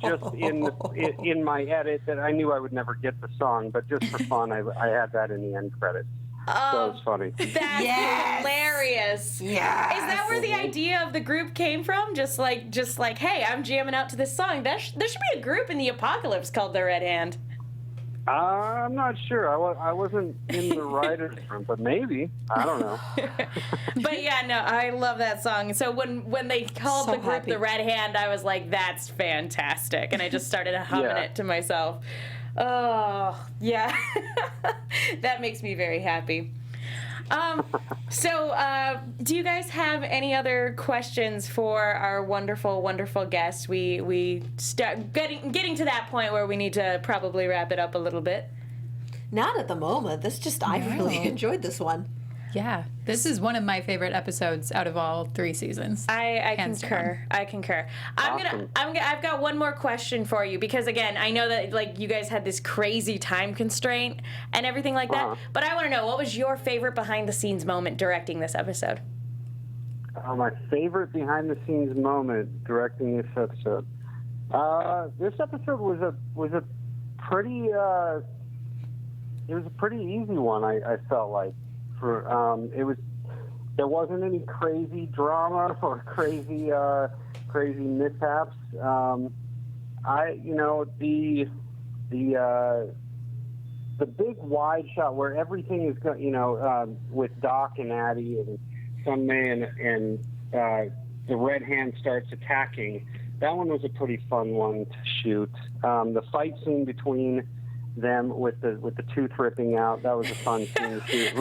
S5: just in my edit, that I knew I would never get the song, but just for fun, I had that in the end credits. So it was funny.
S1: That's hilarious. Yeah. Is that where the idea of the group came from? Just like, hey, I'm jamming out to this song. There should be a group in the apocalypse called the Red Hand.
S5: I'm not sure. I wasn't in the writer's room, but maybe. I don't know.
S1: But yeah, no, I love that song. So when they called the group the Red Hand, I was like, that's fantastic. And I just started humming it to myself. Oh, yeah. That makes me very happy. So, do you guys have any other questions for our wonderful, wonderful guests? We start getting to that point where we need to probably wrap it up a little bit.
S3: Not at the moment. I really enjoyed this one.
S4: Yeah, this is one of my favorite episodes out of all 3 seasons.
S1: I
S4: Hands
S1: concur.
S4: down.
S1: I concur.
S5: Awesome.
S1: I've got one more question for you because again, I know that like you guys had this crazy time constraint and everything like that. But I want to know, what was your favorite behind the scenes moment directing this episode?
S5: My favorite behind the scenes moment directing this episode. This episode was a pretty it was a pretty easy one. I felt like there wasn't any crazy drama or crazy mishaps. The big wide shot where everything is with Doc and Addie and Sunmay and the Red Hand starts attacking. That one was a pretty fun one to shoot. The fight scene between them with the tooth ripping out, that was a fun scene to shoot.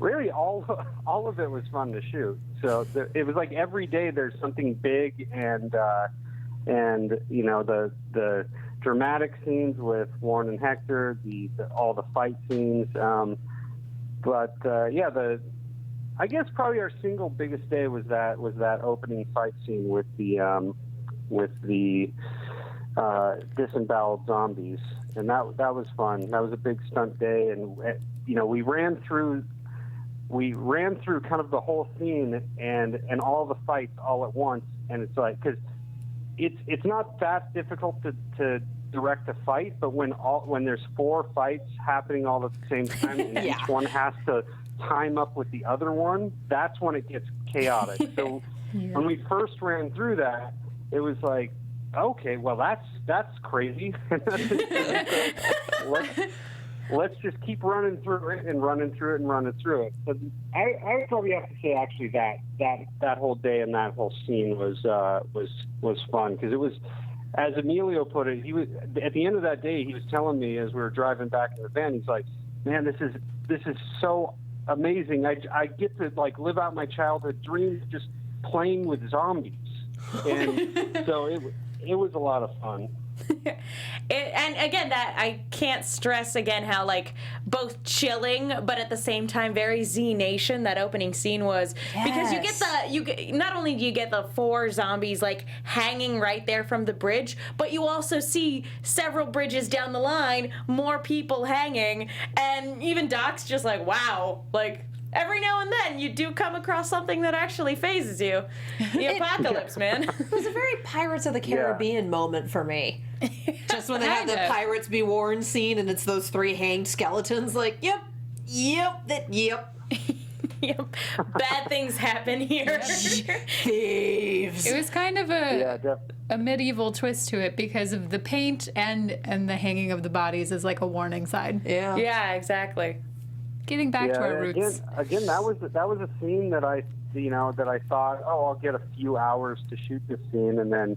S5: Really all of it was fun to shoot. So it was like every day there's something big and the dramatic scenes with Warren and Hector, all the fight scenes. I guess probably our single biggest day was that opening fight scene with the disemboweled zombies, and that was fun. That was a big stunt day, and we ran through kind of the whole scene and all the fights all at once, and it's like because it's not that difficult to direct a fight, but when there's 4 fights happening all at the same time and each one has to time up with the other one, that's when it gets chaotic. So when we first ran through that, it was like, okay, well that's crazy. Let's just keep running through it and running through it and running through it. But I would probably have to say actually that whole day and that whole scene was fun because it was, as Emilio put it, he was at the end of that day. He was telling me as we were driving back in the van, he's like, "Man, this is so amazing. I get to like live out my childhood dreams just playing with zombies," and so it was a lot of fun.
S1: And again, that I can't stress again how like both chilling but at the same time very Z Nation that opening scene was, because you get not only do you get the 4 zombies like hanging right there from the bridge, but you also see several bridges down the line more people hanging, and even Doc's just like, wow, like every now and then you do come across something that actually phases you. The apocalypse, man.
S3: It was a very Pirates of the Caribbean moment for me. Just when they have the Pirates Be Warned scene and it's those 3 hanged skeletons, like, yep.
S1: Yep. Bad things happen here.
S3: Thieves.
S4: It was kind of a medieval twist to it because of the paint and the hanging of the bodies is like a warning sign.
S1: Yeah, exactly.
S4: Getting back to our roots.
S5: Again, that was a scene that I thought, oh, I'll get a few hours to shoot this scene, and then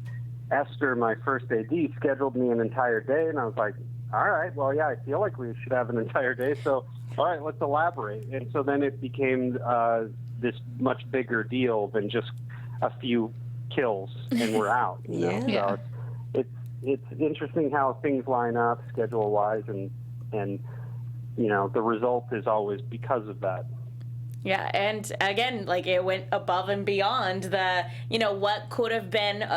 S5: Esther, my first AD, scheduled me an entire day, and I was like, all right, well, yeah, I feel like we should have an entire day, so all right, let's elaborate. And so then it became this much bigger deal than just a few kills and we're out. So it's interesting how things line up schedule-wise, and the result is always because of that.
S1: Yeah, and again, like it went above and beyond the, what could have been,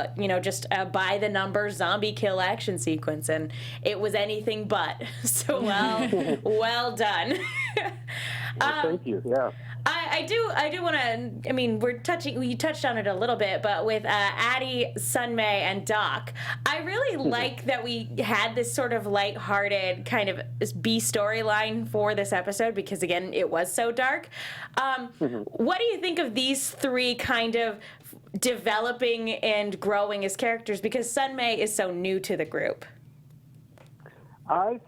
S1: just a by-the-numbers zombie kill action sequence, and it was anything but. So well done.
S5: Thank you. Yeah.
S1: I do want to. I mean, you touched on it a little bit, but with Addie, Sunmay, and Doc, I really like that we had this sort of lighthearted kind of B storyline for this episode because again, it was so dark. What do you think of these 3 kind of developing and growing as characters? Because Sunmay is so new to the group.
S5: I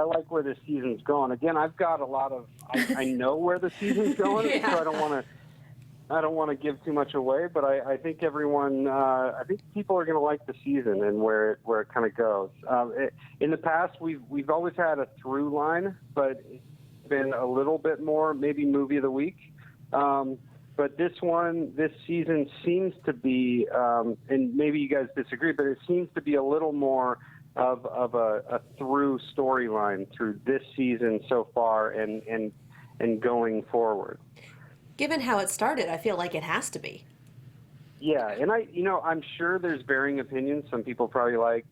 S5: like where the season's going. Again, I've got a lot of I know where the season's going, so I don't want to give too much away. But I think I think people are going to like the season and where it kind of goes. In the past, we've always had a through line, but it's been a little bit more maybe movie of the week. But this season seems to be, and maybe you guys disagree, but it seems to be a little more of a through storyline through this season so far and going forward.
S3: Given how it started, I feel like it has to be.
S5: Yeah, and I'm sure there's varying opinions. Some people probably like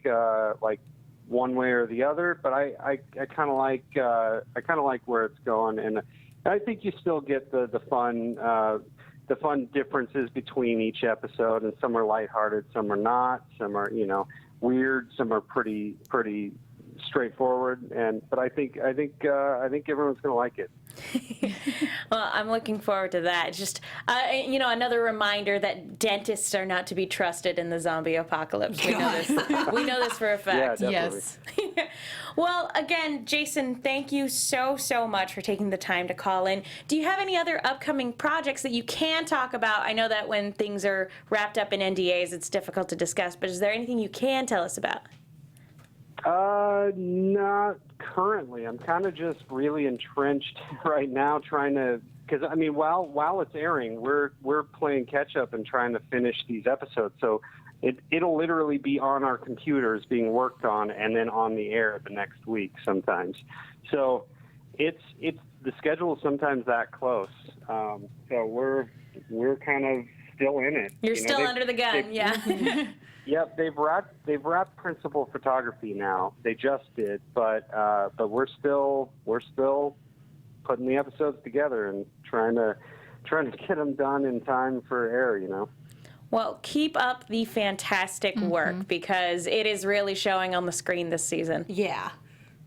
S5: one way or the other, but I kind of like where it's going, and I think you still get the fun differences between each episode, and some are lighthearted, some are not, some are weird, some are pretty straightforward, but I think everyone's going to like it.
S1: Well, I'm looking forward to that. Just, another reminder that dentists are not to be trusted in the zombie apocalypse. We know this. We know this for a fact.
S5: Yeah, definitely.
S4: Yes.
S1: Well, again, Jason, thank you so much for taking the time to call in. Do you have any other upcoming projects that you can talk about? I know that when things are wrapped up in NDAs, it's difficult to discuss, but is there anything you can tell us about?
S5: Not currently. I'm kind of just really entrenched right now, because while it's airing, we're playing catch up and trying to finish these episodes. So it'll literally be on our computers being worked on and then on the air the next week sometimes. So it's the schedule is sometimes that close. So we're kind of still in it.
S1: You're still under the gun, yeah.
S5: Yep, they've wrapped principal photography now. They just did, but we're still putting the episodes together and trying to get them done in time for air.
S1: Well, keep up the fantastic work, because it is really showing on the screen this season.
S3: Yeah.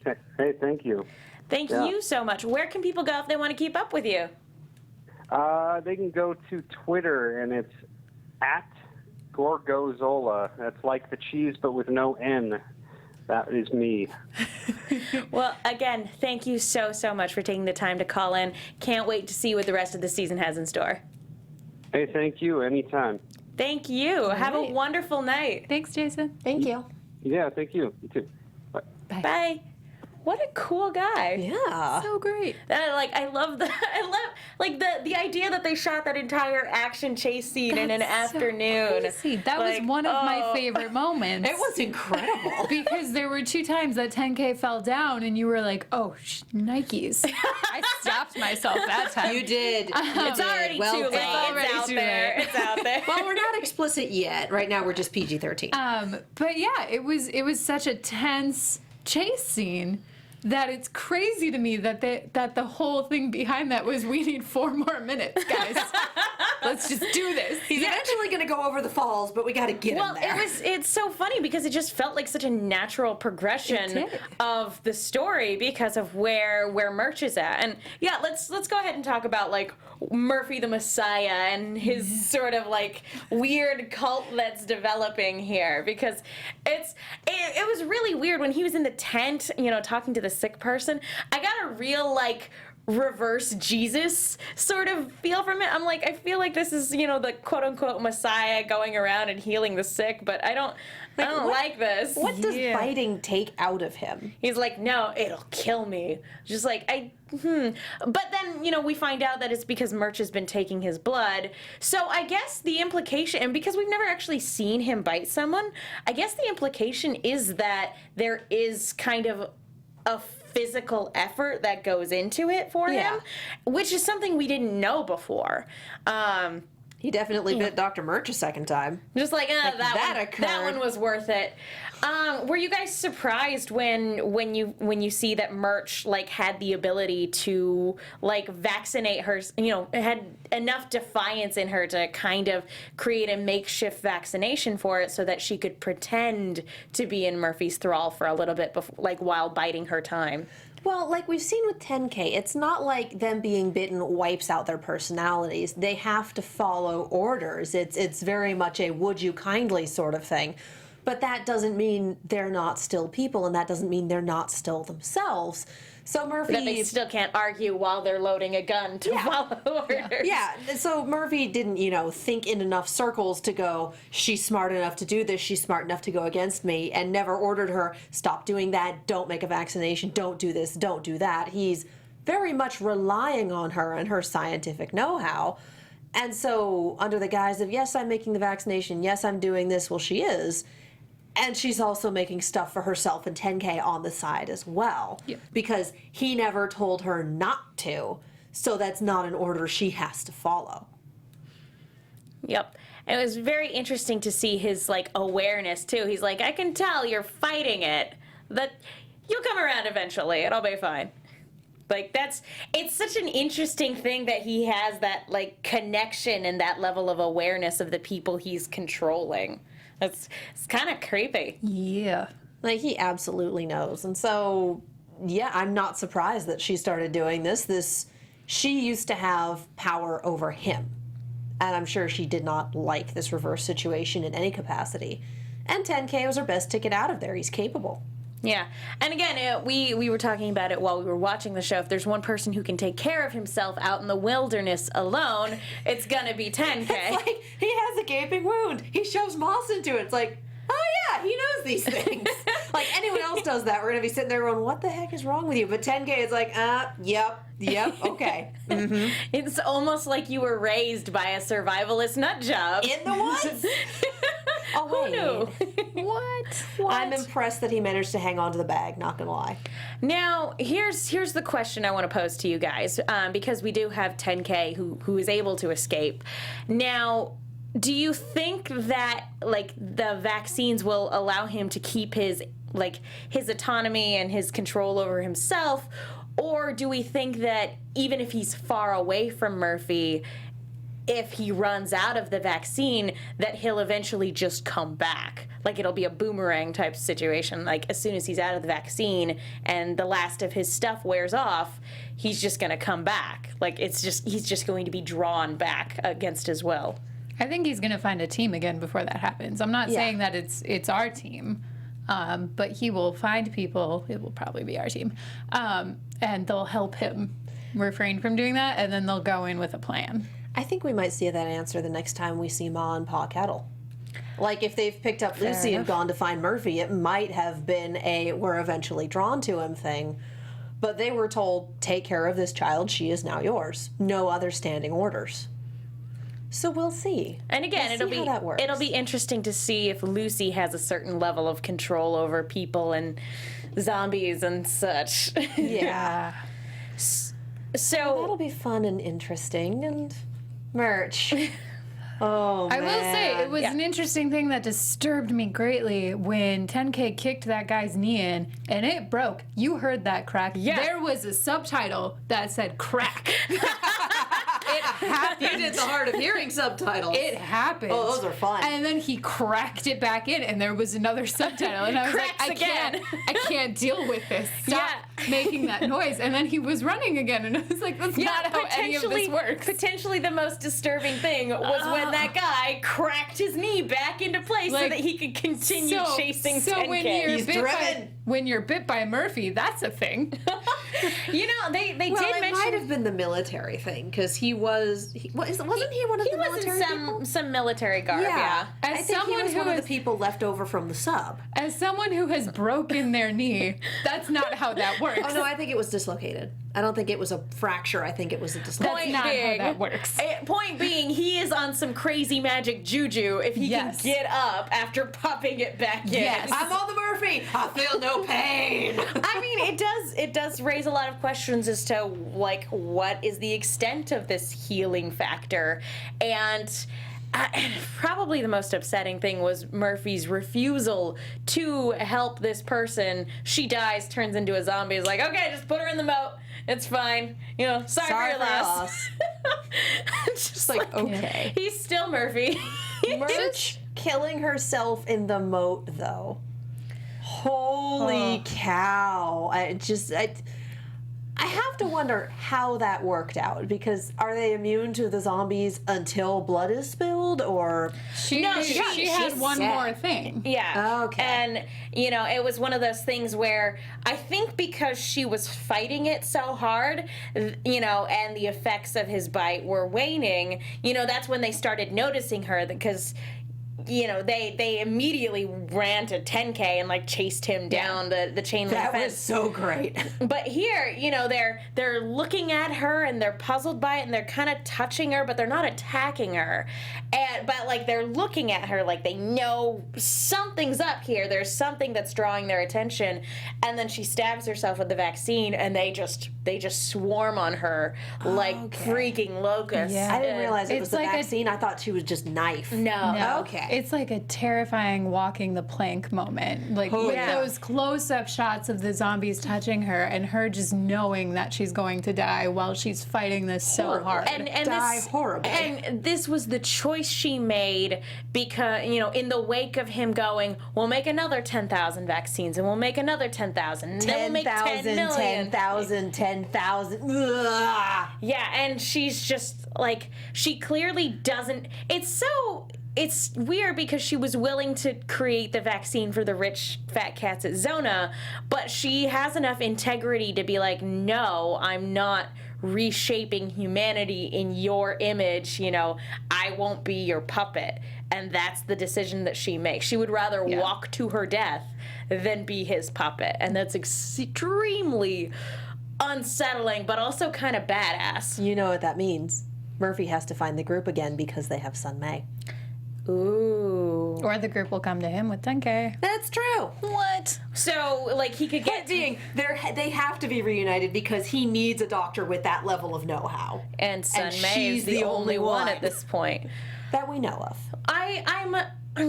S5: Hey, thank you.
S1: Thank you so much. Where can people go if they want to keep up with you?
S5: They can go to Twitter, and it's at Gorgonzola. That's like the cheese, but with no N. That is me.
S1: Well, again, thank you so much for taking the time to call in. Can't wait to see what the rest of the season has in store.
S5: Hey, thank you. Anytime.
S1: Thank you. Have a wonderful night.
S4: Thanks, Jason.
S3: Thank you.
S5: Yeah, thank you. You too. Bye.
S1: Bye. What a cool guy.
S3: Yeah.
S4: So great.
S1: I love the idea that they shot that entire action chase scene in an afternoon.
S4: Crazy. That was one of my favorite moments.
S3: It was incredible.
S4: Because there were 2 times that 10K fell down and you were like, oh, Nikes. I stopped myself that time.
S3: You did.
S1: It's already
S3: well
S1: too late.
S3: done.
S1: It's out there. It's out there.
S3: Well, we're not explicit yet. Right now, we're just PG-13.
S4: But yeah, it was such a tense chase scene that it's crazy to me that the whole thing behind that was, we need 4 more minutes, guys. Let's just do this.
S3: He's eventually going to go over the falls, but we got to get him there.
S1: It's so funny because it just felt like such a natural progression of the story because of where Murch is at. And yeah, let's go ahead and talk about like Murphy the Messiah and his sort of like weird cult that's developing here, because it was really weird when he was in the tent, talking to the sick person. I got a real like reverse Jesus sort of feel from it. I'm like, I feel like this is, the quote unquote Messiah going around and healing the sick, but I don't like this.
S3: What does biting take out of him?
S1: He's like, no, it'll kill me. Just like, But then, we find out that it's because Murch has been taking his blood. So I guess the implication, and because we've never actually seen him bite someone, I guess the implication is that there is kind of a physical effort that goes into it for him, which is something we didn't know before.
S3: He definitely bit Dr. Murch a second time.
S1: Just like, that one was worth it. Were you guys surprised when you see that Murch like had the ability to like vaccinate her? Had enough defiance in her to kind of create a makeshift vaccination for it, so that she could pretend to be in Murphy's thrall for a little bit, while biding her time.
S3: Well, like we've seen with 10K, it's not like them being bitten wipes out their personalities. They have to follow orders. It's very much a would you kindly sort of thing. But that doesn't mean they're not still people, and that doesn't mean they're not still themselves. So Murphy...
S1: That they still can't argue while they're loading a gun to follow orders.
S3: Yeah, so Murphy didn't, think in enough circles to go, she's smart enough to do this, she's smart enough to go against me, and never ordered her, stop doing that, don't make a vaccination, don't do this, don't do that. He's very much relying on her and her scientific know-how. And so, under the guise of, yes, I'm making the vaccination, yes, I'm doing this, well, she is, And she's also making stuff for herself and 10K on the side as well.
S4: Yeah.
S3: Because he never told her not to. So that's not an order she has to follow.
S1: Yep. And it was very interesting to see his, like, awareness, too. He's like, I can tell you're fighting it. That you'll come around eventually. It'll be fine. Like, it's such an interesting thing that he has that, like, connection and that level of awareness of the people he's controlling. It's kind of creepy.
S4: Yeah.
S3: Like, he absolutely knows. And so, yeah, I'm not surprised that she started doing this. She used to have power over him. And I'm sure she did not like this reverse situation in any capacity. And 10K was her best ticket out of there. He's capable.
S1: Yeah. And again, we were talking about it while we were watching the show. If there's one person who can take care of himself out in the wilderness alone, it's going to be 10K.
S3: It's like, he has a gaping wound. He shoves moss into it. It's like, oh yeah, he knows these things. Like, anyone else does that, we're going to be sitting there going, what the heck is wrong with you? But 10K is like, yep, okay. Mm-hmm.
S1: It's almost like you were raised by a survivalist nut job.
S3: In the woods? Oh,
S1: Who
S3: wait.
S1: knew?
S4: What?
S3: I'm impressed that he managed to hang on to the bag, not gonna lie.
S1: Now, here's the question I want to pose to you guys, because we do have 10K who is able to escape. Now, do you think that, like, the vaccines will allow him to keep his autonomy and his control over himself, or do we think that even if he's far away from Murphy, if he runs out of the vaccine, that he'll eventually just come back? Like, it'll be a boomerang type situation. Like, as soon as he's out of the vaccine and the last of his stuff wears off, he's just going to come back. Like, he's just going to be drawn back against his will.
S4: I think he's going to find a team again before that happens. I'm not saying that it's our team, but he will find people. It will probably be our team. And they'll help him refrain from doing that, and then they'll go in with a plan.
S3: I think we might see that answer the next time we see Ma and Pa Kettle. Like, if they've picked up Lucy and gone to find Murphy, it might have been a we're eventually drawn to him thing. But they were told, take care of this child, she is now yours. No other standing orders. So we'll see.
S1: And again,
S3: We'll see how that works.
S1: it'll be interesting to see if Lucy has a certain level of control over people and zombies and such.
S3: Yeah.
S1: So
S3: That'll be fun and interesting and merch. Oh, man.
S4: I will say, it was an interesting thing that disturbed me greatly when 10K kicked that guy's knee in, and it broke. You heard that crack.
S1: Yeah.
S4: There was a subtitle that said crack. It happened.
S3: You did the hard of hearing subtitle.
S4: It happened.
S3: Oh, those are fun.
S4: And then he cracked it back in, and there was another subtitle. And I was
S1: Cracks
S4: like,
S1: again.
S4: I can't deal with this. Stop making that noise. And then he was running again, and I was like, that's not how any of this works.
S1: Potentially the most disturbing thing was when that guy cracked his knee back into place so
S4: Like,
S1: that he could continue chasing 10K.
S4: So
S3: He's driven.
S4: when you're bit by Murphy, that's a thing.
S1: You know, they
S3: Well,
S1: did
S3: it
S1: mention
S3: might have been the military thing, because wasn't he one of the military people?
S1: some military garb, yeah.
S3: I
S4: As
S3: think he
S4: someone
S3: was
S4: who
S3: one of the
S4: is-
S3: people left over from the sub.
S4: As someone who has broken their knee, that's not how that works.
S3: Oh, no, I think it was dislocated. I don't think it was a fracture. I think it was a dislocation.
S4: That's not how that works.
S1: Point being, he is on some crazy magic juju if he
S4: Yes.
S1: can get up after popping it back in.
S4: Yes.
S3: I'm on the Murphy. I feel no pain.
S1: I mean, it does raise a lot of questions as to, like, what is the extent of this healing factor, and probably the most upsetting thing was Murphy's refusal to help this person. She dies, turns into a zombie. Is like, okay, just put her in the moat. It's fine. You know, sorry for your loss. Just
S3: like, okay.
S1: He's still Murphy.
S3: Merch killing herself in the moat, though. Holy cow. I have to wonder how that worked out, because are they immune to the zombies until blood is spilled, or...
S4: She had one more thing.
S1: Yeah.
S3: Okay.
S1: And, you know, it was one of those things where I think because she was fighting it so hard, you know, and the effects of his bite were waning, you know, that's when they started noticing her, because they immediately ran to 10K and like chased him down the chain link fence.
S3: That was so great.
S1: But here, they're looking at her and they're puzzled by it and they're kind of touching her, but they're not attacking her. But like they're looking at her like they know something's up here. There's something that's drawing their attention, and then she stabs herself with the vaccine, and they just swarm on her like freaking locusts.
S4: Yeah.
S3: I didn't realize it was the
S4: like
S3: vaccine. I thought she was just knife.
S1: No.
S3: Okay.
S4: It's like a terrifying walking the plank moment. Like with those close-up shots of the zombies touching her and her just knowing that she's going to die while she's fighting this so hard.
S1: And
S3: Die
S1: this
S3: horribly.
S1: And this was the choice she made because in the wake of him going, we'll make another 10,000 vaccines and we'll make another 10,000 and then we'll make 10 million.
S3: 10,000. Ugh.
S1: Yeah, and she's just like, she clearly doesn't. It's weird because she was willing to create the vaccine for the rich fat cats at Zona, but she has enough integrity to be like, no, I'm not reshaping humanity in your image. I won't be your puppet. And that's the decision that she makes. She would rather walk to her death than be his puppet. And that's extremely unsettling, but also kind of badass.
S3: You know what that means. Murphy has to find the group again because they have Sun May.
S1: Ooh.
S4: Or the group will come to him with 10K.
S3: That's true.
S1: What? So, like, he could get...
S3: They have to be reunited because he needs a doctor with that level of know-how.
S1: And Sun May
S3: she's
S1: is the only one at this point.
S3: That we know of.
S1: I'm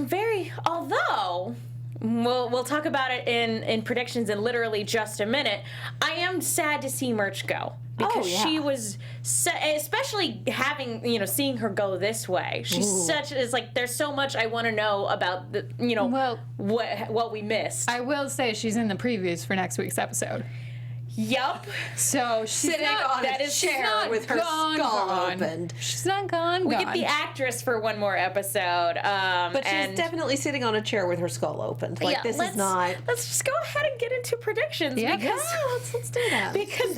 S1: very... Although... We'll talk about it in predictions in literally just a minute. I am sad to see Murch go. Because she was, especially having, seeing her go this way. She's it's like, there's so much I want to know about, what we missed.
S4: I will say she's in the previews for next week's episode.
S1: Yup.
S4: So she's
S3: Sitting
S4: not,
S3: on
S4: that
S3: a
S4: is
S3: chair with her skull opened.
S4: She's not gone.
S1: We get the actress for one more episode.
S3: But she's definitely sitting on a chair with her skull opened. Like, this is not...
S1: Let's just go ahead and get into predictions.
S4: Yeah.
S1: Because,
S3: let's do that.
S1: Because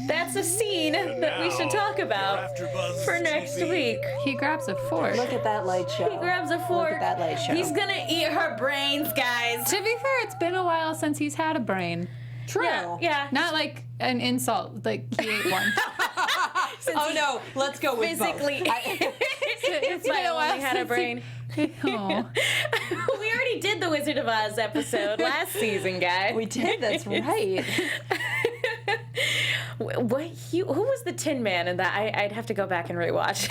S1: that's a scene that we should talk about for next week.
S4: He grabs a fork.
S3: Look at that light show.
S1: He grabs a fork.
S3: Look at that light show.
S1: He's gonna eat her brains, guys.
S4: To be fair, it's been a while since he's had a brain.
S3: True.
S1: Yeah.
S4: Not like an insult, like he ate one.
S3: No, let's go with
S1: physically.
S4: It's
S1: I only had a brain.
S4: Oh.
S1: We already did the Wizard of Oz episode last season, guys.
S3: We did, that's right.
S1: Who was the Tin Man in that? I'd have to go back and rewatch.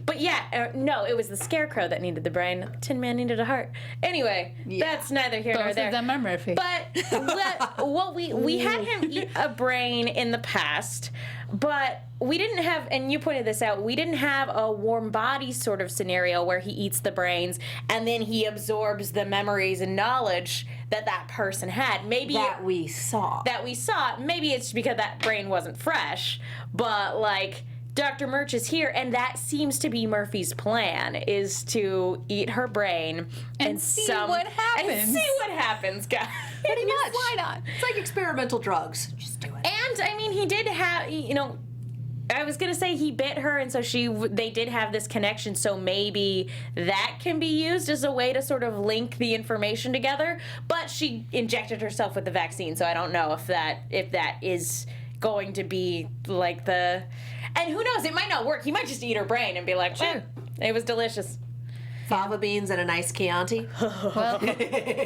S1: But yeah, no, it was the Scarecrow that needed the brain. The Tin Man needed a heart. Anyway, that's neither here nor
S4: Both
S1: there.
S4: of them are Murphy.
S1: But we had him eat a brain in the past, but we didn't have, and you pointed this out, we didn't have a warm body sort of scenario where he eats the brains and then he absorbs the memories and knowledge that person had. Maybe
S3: that we saw.
S1: Maybe it's because that brain wasn't fresh, but like Dr. Murch is here, and that seems to be Murphy's plan, is to eat her brain
S4: and see what happens.
S1: And see what happens, guys.
S3: Pretty much.
S4: Why not?
S3: It's like experimental drugs. Just do it.
S1: And I mean, he did have, I was gonna say he bit her, and so they did have this connection. So maybe that can be used as a way to sort of link the information together. But she injected herself with the vaccine, so I don't know if that is going to be like the. And who knows? It might not work. He might just eat her brain and be like, "Sure, it was delicious."
S3: Fava beans and a nice Chianti.
S4: Well,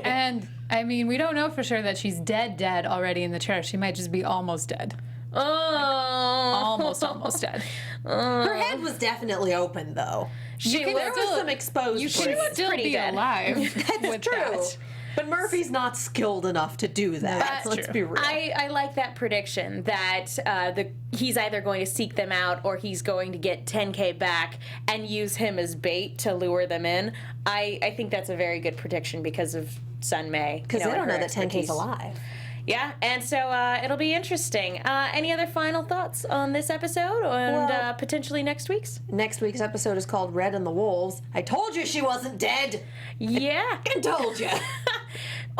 S4: and I mean, we don't know for sure that she's dead already in the chair. She might just be almost dead.
S1: Oh,
S4: Almost dead.
S3: Her head was definitely open, though. There was some exposed.
S4: You
S3: brain.
S4: should still
S1: pretty
S4: be
S1: dead.
S4: alive.
S3: That's
S4: with
S3: true.
S4: that.
S3: But Murphy's not skilled enough to do that. Let's be real.
S1: I like that prediction that he's either going to seek them out or he's going to get 10K back and use him as bait to lure them in. I think that's a very good prediction because of Sun May.
S3: Because they don't know that 10K's alive.
S1: Yeah, and so it'll be interesting. Any other final thoughts on this episode and potentially next week's?
S3: Next week's episode is called Red and the Wolves. I told you she wasn't dead.
S1: Yeah.
S3: I told you.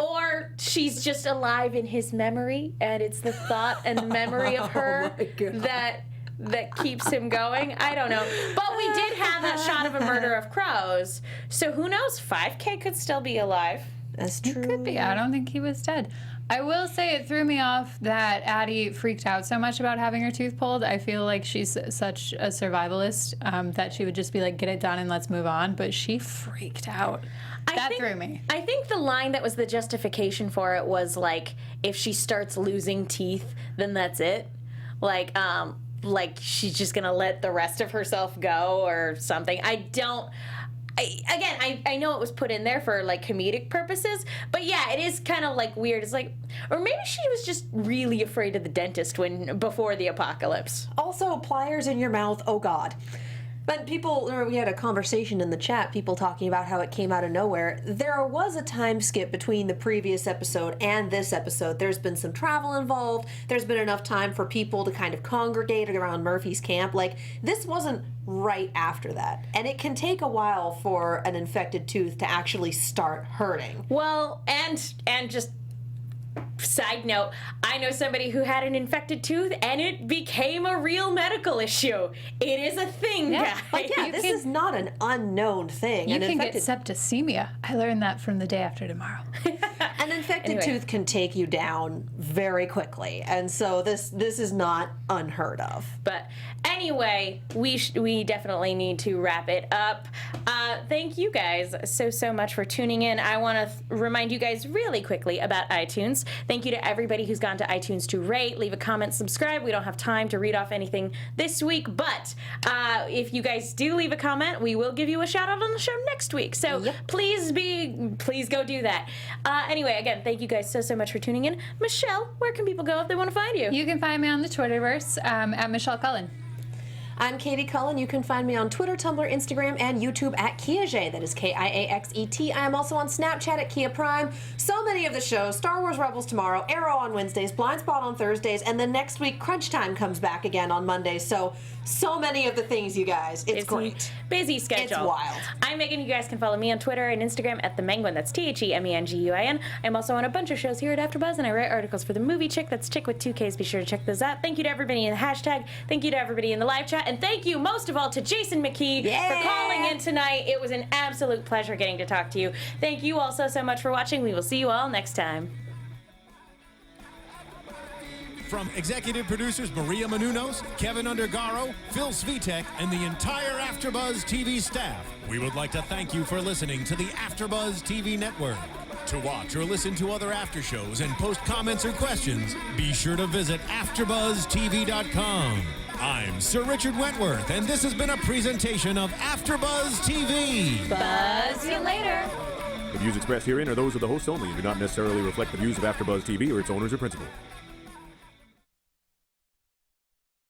S1: Or she's just alive in his memory, and it's the thought and memory of her
S3: my God.
S1: that that keeps him going. I don't know. But we did have that shot of a murder of crows. So who knows? 5K could still be alive.
S3: That's true.
S4: Could be. I don't think he was dead. I will say it threw me off that Addie freaked out so much about having her tooth pulled. I feel like she's such a survivalist that she would just be like, get it done and let's move on. But she freaked out. That threw me.
S1: I think the line that was the justification for it was like, if she starts losing teeth, then that's it. Like she's just gonna let the rest of herself go or something. I know it was put in there for like comedic purposes, but yeah, it is kind of like weird. It's like, or maybe she was just really afraid of the dentist before the apocalypse.
S3: Also, pliers in your mouth, oh God. But we had a conversation in the chat, people talking about how it came out of nowhere. There was a time skip between the previous episode and this episode. There's been some travel involved. There's been enough time for people to kind of congregate around Murphy's camp. Like, this wasn't right after that. And it can take a while for an infected tooth to actually start hurting.
S1: Well, and just side note, I know somebody who had an infected tooth and it became a real medical issue. It is a thing, guys.
S3: Like, this is not an unknown thing.
S4: You can get septicemia. I learned that from the day after tomorrow.
S3: An infected tooth can take you down very quickly, and so this is not unheard of.
S1: But anyway, we definitely need to wrap it up. Thank you guys so much for tuning in. I want to remind you guys really quickly about iTunes. Thank you to everybody who's gone to iTunes to rate, leave a comment, subscribe. We don't have time to read off anything this week, but if you guys do leave a comment, we will give you a shout out on the show next week. So please go do that. Anyway, again, thank you guys so much for tuning in. Michelle, where can people go if they want to find you?
S4: You can find me on the Twitterverse at Michelle Cullen.
S3: I'm Katie Cullen. You can find me on Twitter, Tumblr, Instagram, and YouTube at Kiaxet. That is Kiaxet. I am also on Snapchat at Kia Prime. So many of the shows: Star Wars Rebels tomorrow, Arrow on Wednesdays, Blind Spot on Thursdays, and then next week Crunch Time comes back again on Mondays. So many of the things, you guys. It's great.
S1: Busy schedule.
S3: It's wild.
S1: I'm Megan. You guys can follow me on Twitter and Instagram at The Menguin. That's TheMenguin. I'm also on a bunch of shows here at AfterBuzz, and I write articles for The Movie Chick. That's Chick with 2 Ks. Be sure to check those out. Thank you to everybody in the hashtag. Thank you to everybody in the live chat. And thank you most of all to Jason McKee for calling in tonight. It was an absolute pleasure getting to talk to you. Thank you all so much for watching. We will see you all next time.
S2: From executive producers Maria Menounos, Kevin Undergaro, Phil Svitek, and the entire AfterBuzz TV staff, we would like to thank you for listening to the AfterBuzz TV network. To watch or listen to other after shows and post comments or questions, be sure to visit AfterBuzzTV.com. I'm Sir Richard Wentworth, and this has been a presentation of AfterBuzz TV.
S1: Buzz you later.
S6: The views expressed herein are those of the hosts only and do not necessarily reflect the views of AfterBuzz TV or its owners or principals.